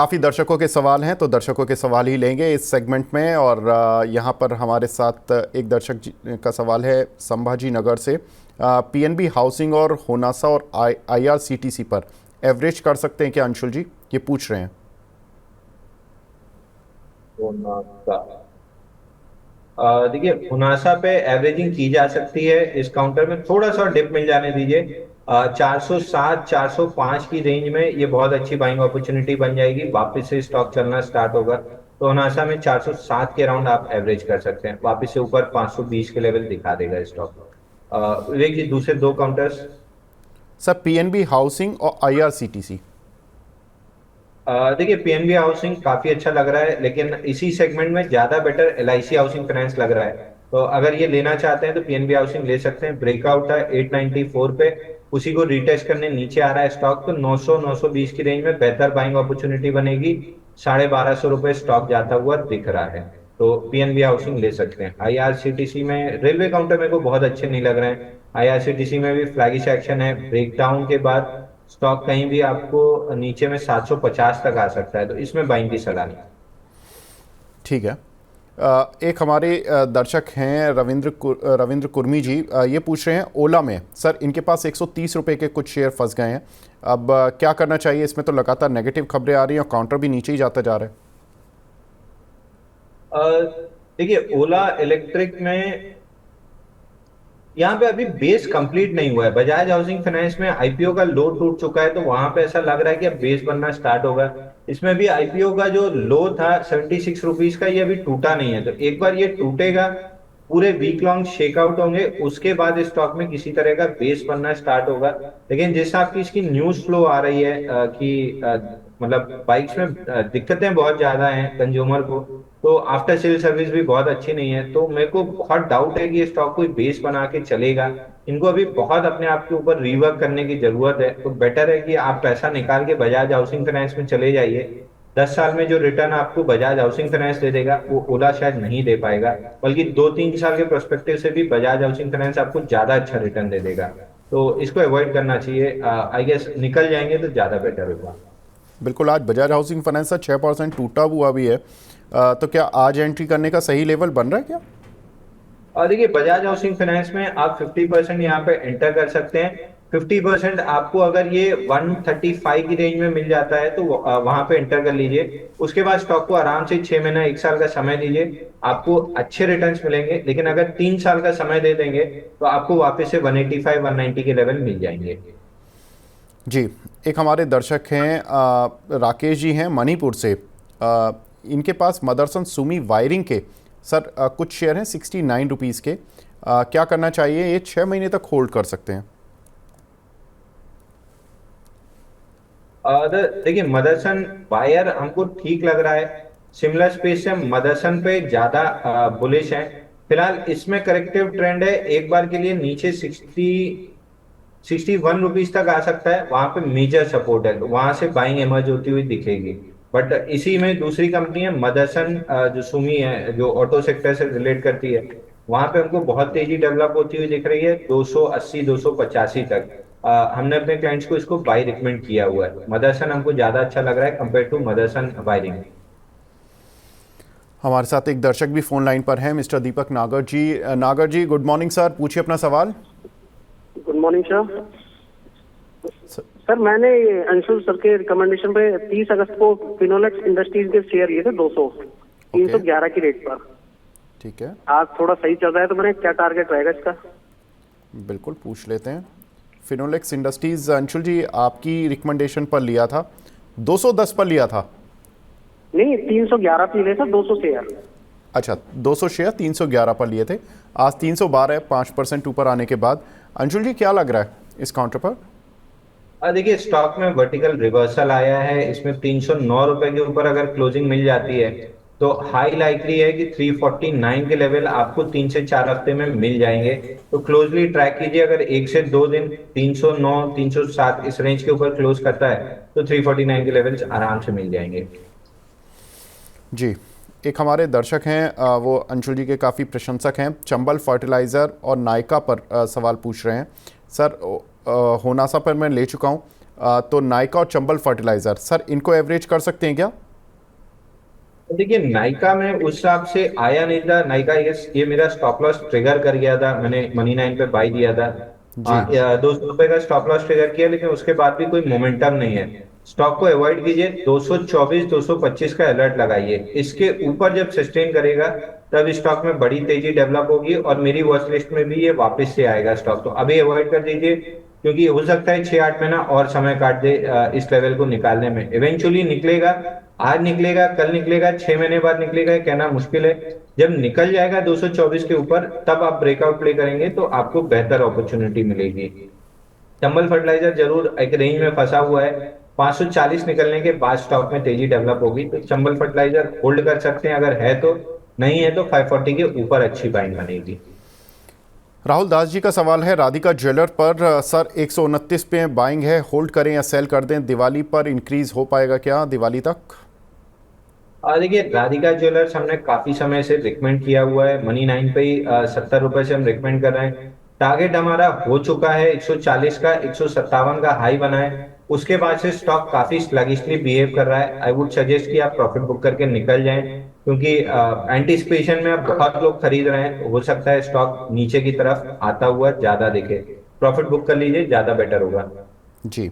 काफ़ी दर्शकों के सवाल हैं, तो दर्शकों के सवाल ही लेंगे इस सेगमेंट में। और यहाँ पर हमारे साथ एक दर्शक का सवाल है संभाजी नगर से। पीएनबी हाउसिंग और होनासा और आईआरसीटीसी पर एवरेज कर सकते हैं क्या अंशुल जी, ये पूछ रहे हैं। देखिए हुनासा पे एवरेजिंग की जा सकती है। इस काउंटर में थोड़ा सा डिप मिल जाने दीजिए। 407 405 की रेंज में ये बहुत अच्छी बाइंग अपॉर्चुनिटी बन जाएगी। वापस से स्टॉक चलना स्टार्ट होगा तो हुनासा में 407 के राउंड आप एवरेज कर सकते हैं। वापस से ऊपर 520 के लेवल दिखा देगा स्टॉक। विवेक जी, दूसरे दो काउंटर्स। सर पीएनबी हाउसिंग और आईआरसीटीसी। देखिए पीएनबी हाउसिंग काफी अच्छा लग रहा है, लेकिन इसी सेगमेंट में ज्यादा बेटर एलआईसी हाउसिंग फाइनेंस लग रहा है। तो अगर ये लेना चाहते हैं तो पीएनबी हाउसिंग ले सकते हैं। ब्रेकआउट है 894 पे, उसी को रिटेस्ट करने नीचे आ रहा है स्टॉक। तो 900 920 की रेंज में बेहतर बाइंग अपॉर्चुनिटी बनेगी। 1250 रुपए स्टॉक जाता हुआ दिख रहा है, तो पीएनबी हाउसिंग ले सकते हैं। आईआरसीटीसी में रेलवे काउंटर मेरे को बहुत अच्छे नहीं लग रहे हैं। आईआरसीटीसी में भी फ्लैगिश एक्शन है। ब्रेकडाउन के बाद स्टॉक कहीं भी आपको नीचे में 750 तक आ सकता है, तो इसमें बाइंग की सलाह नहीं। ठीक है। एक हमारे दर्शक हैं रविंद्र कुर्मी जी, ये पूछ रहे हैं ओला में सर इनके पास 130 रुपए के कुछ शेयर फंस गए हैं। अब क्या करना चाहिए? इसमें तो लगातार नेगेटिव खबरें आ रही हैं और काउंटर भी नीचे ही जाता जा रहा है। देखिए ओला इलेक्ट्रिक में यहाँ पे अभी बेस कंप्लीट नहीं हुआ है। बजाज हाउसिंग फाइनेंस में आईपीओ का लो टूट चुका है, तो वहां पे ऐसा लग रहा है कि अब बेस बनना स्टार्ट होगा। इसमें भी आईपीओ का जो लो था 76 रुपीज का, ये अभी टूटा नहीं है। तो एक बार ये टूटेगा, पूरे वीक लॉन्ग शेकआउट होंगे, उसके बाद स्टॉक में किसी तरह का बेस बनना स्टार्ट होगा। लेकिन जिस हिसाब की इसकी न्यूज फ्लो आ रही है कि मतलब बाइक्स में दिक्कतें बहुत ज्यादा हैं कंज्यूमर को, तो आफ्टर सेल सर्विस भी बहुत अच्छी नहीं है। तो मेरे को बहुत डाउट है कि ये स्टॉक कोई बेस बना के चलेगा। इनको अभी बहुत अपने आप के ऊपर रिवर्क करने की जरूरत है। तो बेटर है कि आप पैसा निकाल के बजाज हाउसिंग फाइनेंस में चले जाइए। 10 साल में जो रिटर्न आपको बजाज हाउसिंग फाइनेंस दे देगा वो ओला शायद नहीं दे पाएगा, बल्कि 2-3 साल के पर्सपेक्टिव से भी बजाज हाउसिंग फाइनेंस आपको ज्यादा अच्छा रिटर्न दे देगा। तो इसको अवॉइड करना चाहिए। आई गेस निकल जाएंगे तो ज्यादा बेटर होगा। बिल्कुल, आज बजाज हाउसिंग फाइनेंस का 6% टूटा हुआ भी है। तो क्या आज एंट्री करने का सही लेवल बन रहा है क्या? और देखिए बजाज हाउसिंग फाइनेंस में आप 50% यहाँ पे एंटर कर सकते हैं। 50% आपको अगर ये 135 की रेंज में मिल जाता है तो वहां पे एंटर कर लीजिए। उसके बाद स्टॉक को आराम से 6 महीना 1 साल का समय दीजिए, आपको अच्छे रिटर्न्स मिलेंगे। लेकिन अगर 3 साल का समय दे देंगे तो आपको वापस से 185 190 के लेवल मिल जाएंगे। जी, एक हमारे दर्शक हैं राकेश जी हैं मणिपुर से। इनके पास मदरसन सुमी वायरिंग के सर कुछ शेयर हैं 69 रुपीज़ के। क्या करना चाहिए? ये 6 महीने तक होल्ड कर सकते हैं। देखिए मदरसन बायर हमको ठीक लग रहा है। सिमिलर स्पेस से मदरसन पे ज्यादा बुलिश है। फिलहाल इसमें करेक्टिव ट्रेंड है। एक बार के लिए नीचे 61 रुपीज तक आ सकता है, वहां पे मेजर सपोर्ट है, तो वहां से बाइंग इमर्ज होती हुई दिखेगी। बट इसी में दूसरी कंपनी है मदरसन, जो सुमी है, जो ऑटो सेक्टर से रिलेट करती है, वहां पे हमको बहुत तेजी डेवलप होती हुई दिख रही है 280 285 तक। हमने अपने क्लाइंट्स को इसको बाई रिकमेंड किया हुआ है। मदरसन हमको ज्यादा अच्छा लग रहा है कंपेयर टू मदरसन वायरिंग। हमारे साथ एक दर्शक भी फोन लाइन पर हैं, मिस्टर दीपक नागर जी। नागर जी, गुड मॉर्निंग सर, पूछिए अपना सवाल। Good morning sir. स- सर मैंने अंशुल सर के रिकमेंडेशन पे 30 अगस्त को फिनोलेक्स इंडस्ट्रीज के शेयर लिए थे 200 311 की रेट पर। ठीक है, आज थोड़ा सही चल रहा है, तो मैंने क्या टारगेट रहेगा इसका? बिल्कुल पूछ लेते हैं। फिनोलेक्स इंडस्ट्रीज़ अंशुल जी आपकी रिकमेंडेशन पर लिया था, 210 पर लिया था। नहीं, 311 पे लिए थे 200 शेयर। अच्छा, 200 शेयर 311 पर लिए थे, आज 312 है 5% ऊपर आने के बाद। अंशुल जी क्या लग रहा है इस काउंटर पर? देखिए स्टॉक में वर्टिकल रिवर्सल आया है। इसमें 309 रुपए के ऊपर अगर क्लोजिंग मिल जाती है तो हाई लाइकली है कि 349 के लेवल आपको 3 से 4 हफ्ते में मिल जाएंगे। तो क्लोजली ट्रैक कीजिए। अगर 1 से 2 दिन 309 307 इस रेंज के ऊपर क्लोज करता है तो 349 के लेवल्स आराम से मिल जाएंगे। जी, एक हमारे दर्शक हैं, वो अंशुल जी के काफ़ी प्रशंसक हैं, चंबल फर्टिलाइज़र और नायका पर सवाल पूछ रहे हैं। सर होनासा पर मैं ले चुका हूँ, तो नायका और चंबल फर्टिलाइजर सर, इनको एवरेज कर सकते हैं क्या? तो देखिए नाइका में उस हिसाब से आया नहीं था। नाइका ये मेरा स्टॉप लॉस ट्रिगर कर गया था, मैंने मनी 9 पे बाई दिया था। जी। 200 रुपए का स्टॉप लॉस ट्रिगर किया, लेकिन उसके बाद भी कोई मोमेंटम नहीं है। स्टॉक को अवॉइड कीजिए, 224 225 का अलर्ट लगाइए। इसके ऊपर जब सस्टेन करेगा तब स्टॉक में बड़ी तेजी डेवलप होगी और मेरी वॉच लिस्ट में भी ये वापस से आएगा स्टॉक। तो अभी अवॉइड कर दीजिए, क्योंकि हो सकता है 6-8 महीना और समय काट दे इस लेवल को निकालने में। इवेंचुअली निकलेगा, आज निकलेगा, कल निकलेगा, 6 महीने बाद निकलेगा, ये कहना मुश्किल है। जब निकल जाएगा 224 के ऊपर तब आप ब्रेकआउट प्ले करेंगे तो आपको बेहतर अपॉर्चुनिटी मिलेगी। चंबल फर्टिलाइजर जरूर एक रेंज में फंसा हुआ है, 540 निकलने के बाद स्टॉक में तेजी डेवलप होगी, तो चंबल फर्टिलाइजर होल्ड कर सकते हैं अगर है तो। नहीं है तो 540 के ऊपर अच्छी बाइंग बनेगी। राहुल दास जी का सवाल है राधिका ज्वेलर पर, सर 129 पे बाइंग है, होल्ड करें या सेल कर दें? दिवाली पर इंक्रीज हो पाएगा क्या दिवाली तक? देखिए राधिका ज्वेलर्स हमने काफी समय से रिकमेंड किया हुआ है, मनी 9 पे ही 70 रुपए से हम रिकमेंड कर रहे हैं। टारगेट हमारा हो चुका है 140 का, 157 का हाई बना है। उसके बाद से स्टॉक काफी स्लगिशली बिहेव कर रहा है। आई वुड सजेस्ट कि आप प्रॉफिट बुक करके निकल जाएं, क्योंकि एंटिसिपेशन में अब बहुत लोग खरीद रहे हैं, हो सकता है स्टॉक नीचे की तरफ आता हुआ ज्यादा दिखे। प्रॉफिट बुक कर लीजिए, ज्यादा बेटर होगा। जी।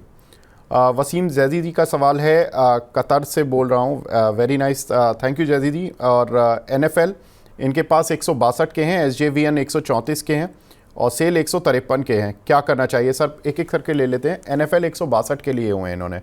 वसीम जैदी जी का सवाल है, कतर से बोल रहा हूँ। Very nice, thank you Zaidi ji. और NFL इनके पास 162 के हैं, SJVN 134 के हैं और सेल 153 के हैं। क्या करना चाहिए सर? एक एक करके ले लेते हैं। NFL 162 के लिए हुए हैं इन्होंने।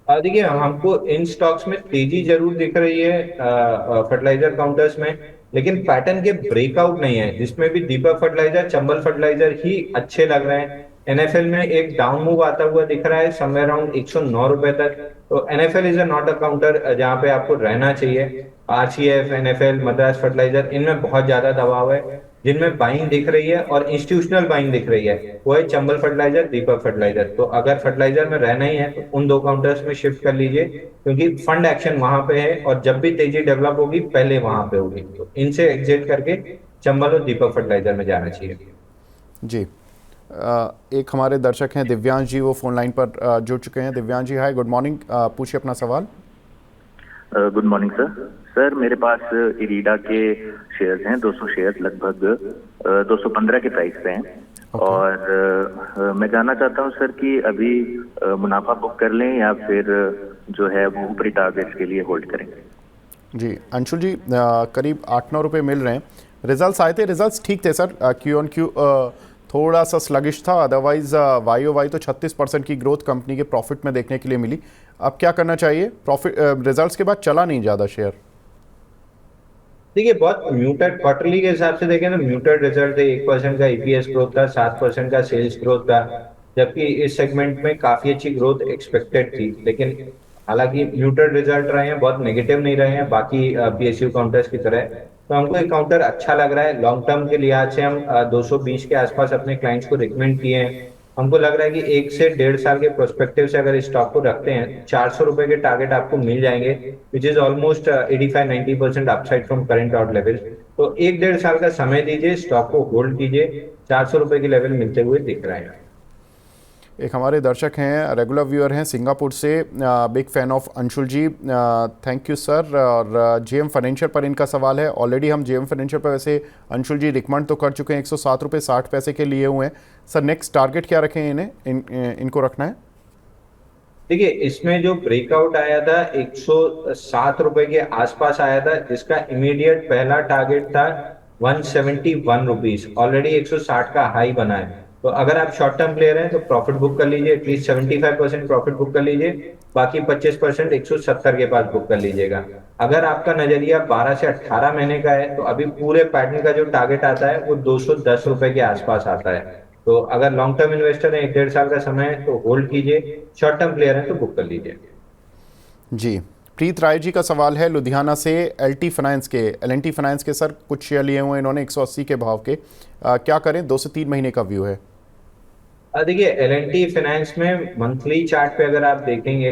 देखिए हमको इन स्टॉक्स में तेजी जरूर दिख रही है फर्टिलाइजर काउंटर्स में, लेकिन पैटर्न के ब्रेकआउट नहीं है, जिसमें भी दीपक फर्टिलाइजर, चंबल फर्टिलाइजर ही अच्छे लग रहे हैं। NFL में एक डाउन मूव आता हुआ दिख रहा है समवेयर अराउंड 109 रुपए तक। तो NFL is not a counter जहां पे आपको रहना चाहिए। RCF, NFL, मद्रास फर्टिलाइजर, इनमें बहुत ज्यादा दबाव है। जिनमें बाइंग दिख रही है और इंस्टीट्यूशनल बाइंग दिख रही है वो है चंबल फर्टिलाइजर, दीपक फर्टिलाइजर। तो अगर फर्टिलाइजर में रहना ही है तो उन दो काउंटर्स में शिफ्ट कर लीजिए, क्योंकि फंड एक्शन वहां पे है और जब भी तेजी डेवलप होगी पहले वहां पे होगी। तो इनसे एग्जिट करके चंबल और दीपक फर्टिलाइजर में जाना चाहिए। जी। एक हमारे दर्शक हैं दिव्यांश जी, वो फोन लाइन पर जुड़ चुके हैं। दिव्यांश जी हाय, गुड मॉर्निंग, पूछिए अपना सवाल। Good morning sir. सर मेरे पास इरीडा के शेयर्स हैं, 200 शेयर्स लगभग 215 के प्राइस पे हैं। और मैं जानना चाहता हूं सर कि अभी मुनाफा बुक कर लें या फिर जो है वो ऊपरी टारगेट्स के लिए होल्ड करें? जी अंशुल जी, करीब 8-9 रुपये मिल रहे हैं। रिजल्ट्स आए थे, रिजल्ट्स ठीक थे सर। Q-on-Q थोड़ा सा स्लगिश था, अदरवाइज YoY तो 36% की ग्रोथ कंपनी के प्रॉफिट में देखने के लिए मिली। अब क्या करना चाहिए? प्रॉफिट रिजल्ट्स के बाद चला नहीं ज़्यादा शेयर। देखिए बहुत म्यूटेड, क्वार्टरली के हिसाब से देखें तो म्यूटेड रिजल्ट है। 1% का EPS ग्रोथ था, 7% का सेल्स ग्रोथ था, जबकि इस सेगमेंट में काफी अच्छी ग्रोथ एक्सपेक्टेड थी। लेकिन हालांकि म्यूटेड रिजल्ट रहे हैं, बहुत नेगेटिव नहीं रहे हैं बाकी PSU काउंटर्स की तरह। तो हमको एक काउंटर अच्छा लग रहा है। लॉन्ग टर्म के लिहाज से हम 220 के आसपास अपने क्लाइंट्स को रिकमेंड किए हैं। हमको लग रहा है कि 1 से 1.5 साल के प्रोस्पेक्टिव से अगर स्टॉक को रखते हैं, 400 रुपए के टारगेट आपको मिल जाएंगे, which is almost 85-90% upside from current out level. तो 1-1.5 साल का समय दीजिए, स्टॉक को होल्ड कीजिए, 400 रुपए के लेवल मिलते हुए दिख रहे हैं। एक हमारे दर्शक हैं, रेगुलर व्यूअर हैं सिंगापुर से, big fan of Anshul ji, thank you sir. और JM फाइनेंशियल पर इनका सवाल है। ऑलरेडी हम JM फाइनेंशियल पर वैसे अंशुल जी रिकमेंड तो कर चुके हैं, 107 रुपये 60 पैसे के लिए हुए हैं सर। नेक्स्ट टारगेट क्या रखें इनको रखना है? देखिए इसमें जो ब्रेकआउट आया था 107 रुपए के आसपास आया था, जिसका इमीडिएट पहला टारगेट था 171 रुपीज। ऑलरेडी 160 का हाई बना है। तो अगर आप शॉर्ट टर्म प्लेयर हैं तो प्रॉफिट बुक कर लीजिए, एटलीस्ट 75% प्रॉफिट बुक कर लीजिए, बाकी 25% 170 के पास बुक कर लीजिएगा। अगर आपका नजरिया 12 से 18 महीने का है तो अभी पूरे पैटर्न का जो टारगेट आता है वो 210 रुपए के आसपास आता है। तो अगर लॉन्ग टर्म इन्वेस्टर है, 1-1.5 साल का समय है तो होल्ड कीजिए, शॉर्ट टर्म प्लेयर है तो बुक कर लीजिए। जी। प्रीत राय जी का सवाल है लुधियाना से, LT फाइनेंस के सर कुछ शेयर लिए हुए इन्होंने 180 के भाव के, क्या करें? 2 से 3 महीने का व्यू है। देखिए L&T फाइनेंस में मंथली चार्ट पे अगर आप देखेंगे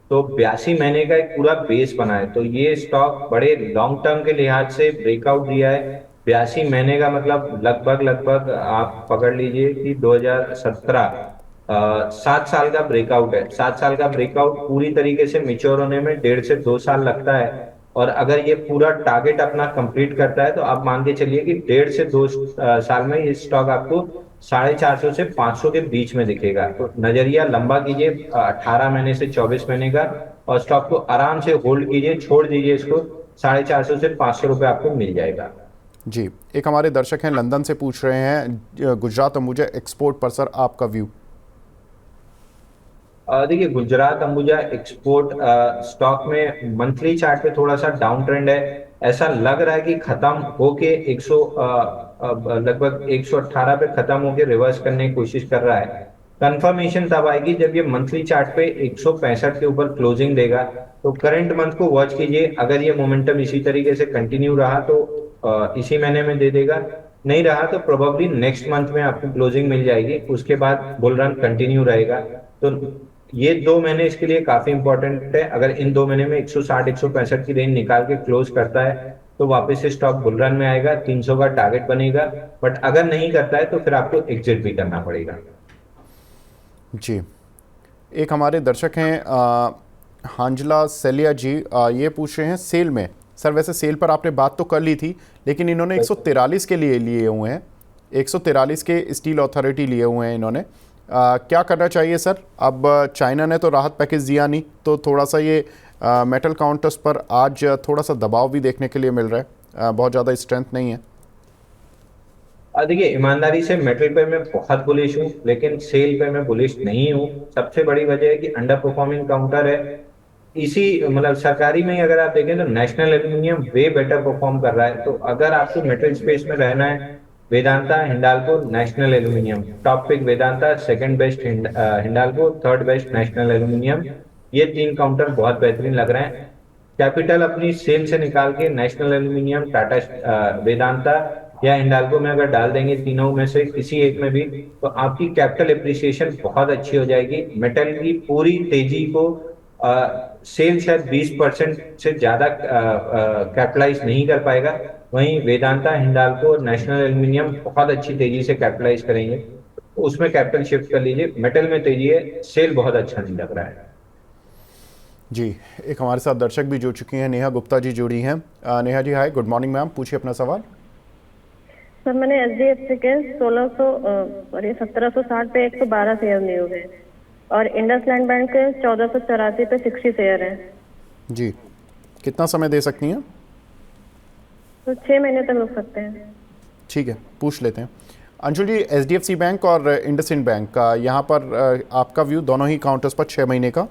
तो 82 महीने का एक पूरा बेस बना है। तो ये स्टॉक बड़े लॉन्ग टर्म के लिहाज से ब्रेकआउट दिया है। 82 महीने का मतलब लगभग आप पकड़ लीजिए कि 2017 7 साल का ब्रेकआउट है। 7 साल का ब्रेकआउट पूरी तरीके से मिच्योर होने में 1.5 से 2 साल लगता है। और अगर ये पूरा टारगेट अपना कंप्लीट करता है तो आप मान के चलिए कि 1.5 से 2 साल में ये स्टॉक आपको 450 से 500 के बीच में दिखेगा। तो नजरिया लंबा कीजिए 18 महीने से 24 महीने का, और स्टॉक को आराम से होल्ड कीजिए, छोड़ दीजिए इसको। 450 से 500 रुपये आपको मिल जाएगा। जी, एक हमारे दर्शक हैं लंदन से पूछ रहे हैं गुजरात अंबुजा एक्सपोर्ट पर सर आपका व्यू। देखिए, गुजरात अंबुजा एक्सपोर्ट स्टॉक में मंथली चार्ट पे थोड़ा सा डाउन ट्रेंड है। ऐसा लग रहा है कि खत्म होके 100 लगभग 118 पे खत्म होके रिवर्स करने की कोशिश कर रहा है। कंफर्मेशन तब आएगी जब ये मंथली चार्ट पे 165 के ऊपर क्लोजिंग देगा। तो करंट मंथ को वॉच कीजिए, अगर ये मोमेंटम इसी तरीके से कंटिन्यू रहा तो इसी महीने में दे देगा, नहीं रहा तो प्रोबेबली नेक्स्ट मंथ में आपको क्लोजिंग मिल जाएगी। उसके बाद बुल रन कंटिन्यू रहेगा। तो ये 2 महीने इसके लिए काफी इंपॉर्टेंट है। अगर इन 2 महीने में 160 165 की रेंज निकाल के क्लोज करता है तो वापस से स्टॉक बुल रन में आएगा, 300 का टारगेट बनेगा। बट अगर नहीं करता है तो फिर आपको एग्जिट भी करना पड़ेगा। जी, एक हमारे दर्शक हैं हांजला सेलिया जी, ये पूछ रहे हैं सेल में सर, वैसे सेल पर आपने बात तो कर ली थी लेकिन इन्होंने 143 के लिए हुए हैं, 143 के स्टील अथॉरिटी लिए हुए हैं इन्होंने। क्या करना चाहिए सर? अब चाइना ने तो राहत पैकेज दिया नहीं, तो थोड़ा सा ये मेटल काउंटर्स पर आज थोड़ा सा दबाव भी देखने के लिए मिल रहा है, बहुत ज़्यादा स्ट्रेंथ नहीं है। देखिए, ईमानदारी से मेटल पे मैं बहुत बुलिश हूँ, लेकिन सेल पे मैं बुलिश नहीं हूँ। सबसे बड़ी वजह है कि अंडर परफॉर्मिंग काउंटर है। इसी मतलब सरकारी में ही अगर आप देखें तो national aluminium way better perform कर रहा है। तो अगर आपको मेटल स्पेस में रहना है, Vedanta, Hindalco, National Aluminium, top pick Vedanta, second best Hindalco, third best National Aluminium, ये 3 काउंटर बहुत बेहतरीन लग रहे हैं। कैपिटल अपनी सेल से निकाल के नेशनल एल्यूमिनियम, टाटा, वेदांता या हिंडाल्को में अगर डाल देंगे, तीनों में से किसी एक में भी, तो आपकी कैपिटल एप्रिसिएशन बहुत अच्छी हो जाएगी। मेटल की पूरी तेजी को सेल शायद 20% से ज्यादा कैपिटलाइज नहीं कर पाएगा। वहीं वेदांता, हिंडाल्को और नेशनल एल्यूमिनियम बहुत अच्छी तेजी से कैपिटलाइज करेंगे। उसमें कैपिटल शिफ्ट कर लीजिए। मेटल में तेजी है, सेल बहुत अच्छा नहीं लग रहा है। जी, एक हमारे साथ दर्शक भी जुड़ चुकी हैं, नेहा गुप्ता जी जुड़ी हैं। नेहा जी हाय, गुड मॉर्निंग मैम, पूछिए अपना सवाल। सर, मैंने HDFC के 1760 पे 112 शेयर लिए हुए हैं और इंडसलैंड बैंक के 1484 पे 60 शेयर हैं। जी, कितना समय दे सकती हैं? तो 6 महीने तक रुक सकते हैं। ठीक है, पूछ लेते हैं। अंशुल जी, HDFC बैंक और इंडसइंड बैंक का यहाँ पर आपका व्यू दोनों ही काउंटर्स पर 6 महीने का?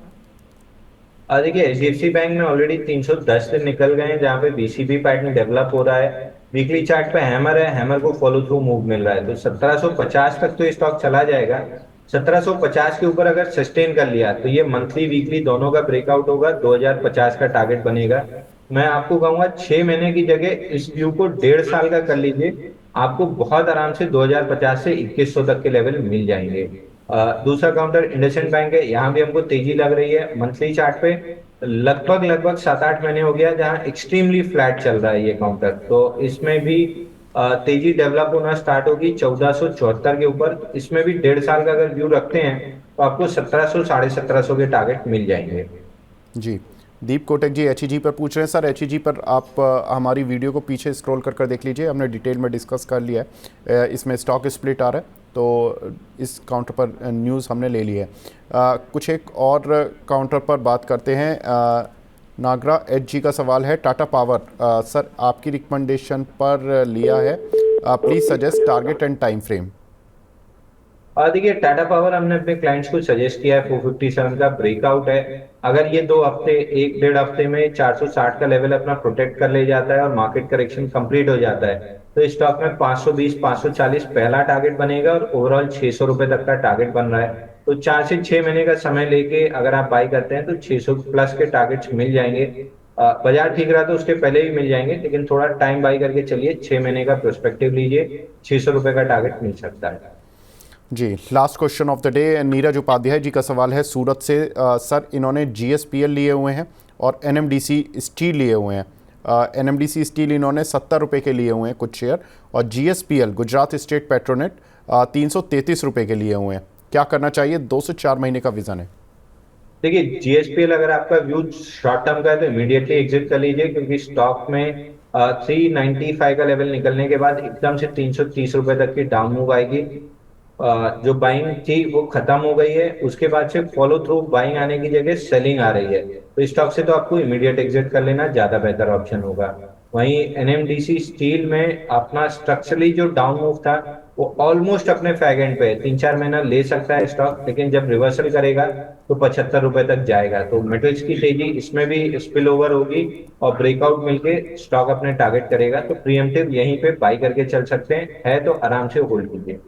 देखिए, HDFC बैंक में ऑलरेडी 310 दिन निकल गए हैं, जहाँ पे BCB पैटर्न डेवलप हो रहा है। वीकली चार्ट पे हैमर है, हैमर को फॉलो थ्रू मूव मिल रहा है। तो 1750 तक तो ये स्टॉक चला जाएगा। 1750 के ऊपर अगर सस्टेन कर लिया तो ये मंथली वीकली दोनों का ब्रेकआउट होगा, 2050 का टारगेट बनेगा। मैं आपको कहूंगा 6 महीने की जगह इस व्यू को 1.5 साल का कर लीजिए, आपको बहुत आराम से 2050 से 2100 तक के लेवल मिल जाएंगे। दूसरा काउंटर इंडसइंड बैंक है, यहाँ भी हमको तेजी लग रही है। मंथली चार्ट पे लगभग 7-8 महीने हो गया जहाँ एक्सट्रीमली फ्लैट चल रहा है ये काउंटर। तो इसमें भी तेजी डेवलप होना स्टार्ट होगी 1474 के ऊपर। इसमें भी 1.5 साल का अगर व्यू रखते हैं तो आपको 1700 1750 के टारगेट मिल जाएंगे। जी, दीप कोटक जी HEG पर पूछ रहे हैं। सर, HEG पर आप हमारी वीडियो को पीछे स्क्रॉल कर देख लीजिए, हमने डिटेल में डिस्कस कर लिया है। इसमें स्टॉक स्प्लिट आ रहा है, तो इस काउंटर पर न्यूज़ हमने ले ली है। कुछ एक और काउंटर पर बात करते हैं। नागरा HG का सवाल है, टाटा पावर सर आपकी रिकमेंडेशन पर लिया है, please suggest target and time frame. देखिए, टाटा पावर हमने अपने क्लाइंट्स को सजेस्ट किया है, 457 का ब्रेकआउट है। अगर ये 2 हफ्ते 1-1.5 हफ्ते में 460 का लेवल अपना प्रोटेक्ट कर ले जाता है और मार्केट करेक्शन कंप्लीट हो जाता है तो इस स्टॉक में 520 540 पहला टारगेट बनेगा और ओवरऑल 600 रुपए तक का टारगेट बन रहा है। तो 4 से 6 महीने का समय लेके अगर आप बाई करते हैं तो 600 प्लस के टारगेट्स मिल जाएंगे। बाजार ठीक रहा तो उसके पहले भी मिल जाएंगे, लेकिन थोड़ा टाइम बाई करके चलिए, 6 महीने का प्रोस्पेक्टिव लीजिए, 600 रुपए का टारगेट मिल सकता है। जी, last question of the day Neeraj Upadhyay ji का सवाल है सूरत से। सर, इन्होंने GSPL लिए हुए हैं और NMDC स्टील लिए हुए हैं। NMDC स्टील इन्होंने 70 रुपये के लिए हुए हैं कुछ शेयर, और GSPL गुजरात स्टेट पेट्रोनेट 333 रुपये के लिए हुए हैं। क्या करना चाहिए? 2 से 4 महीने का विजन है। देखिए, जीएसपीएल अगर आपका व्यू शॉर्ट टर्म का है तो इमीडिएटली एग्जिट कर लीजिए, क्योंकि स्टॉक में 395 का लेवल निकलने के बाद एकदम से 330 रुपए तक की डाउन मूव आएगी। जो बाइंग थी वो खत्म हो गई है, उसके बाद से फॉलो थ्रू बाइंग आने की जगह सेलिंग आ रही है, तो स्टॉक से तो आपको इमीडिएट एग्जिट कर लेना ज्यादा बेहतर ऑप्शन होगा। वहीं एनएमडीसी स्टील में अपना स्ट्रक्चरली जो डाउन मूव था वो ऑलमोस्ट अपने फैग एंड पे है, 3-4 महीना ले सकता है स्टॉक, लेकिन जब रिवर्सल करेगा तो 75 रुपए तक जाएगा। तो मेटल्स की तेजी इसमें भी स्पिल ओवर होगी और ब्रेकआउट मिलके स्टॉक अपने टारगेट करेगा, तो प्रीएम्प्टिव यहीं पे बाई करके चल सकते हैं, है तो आराम से होल्ड कीजिए।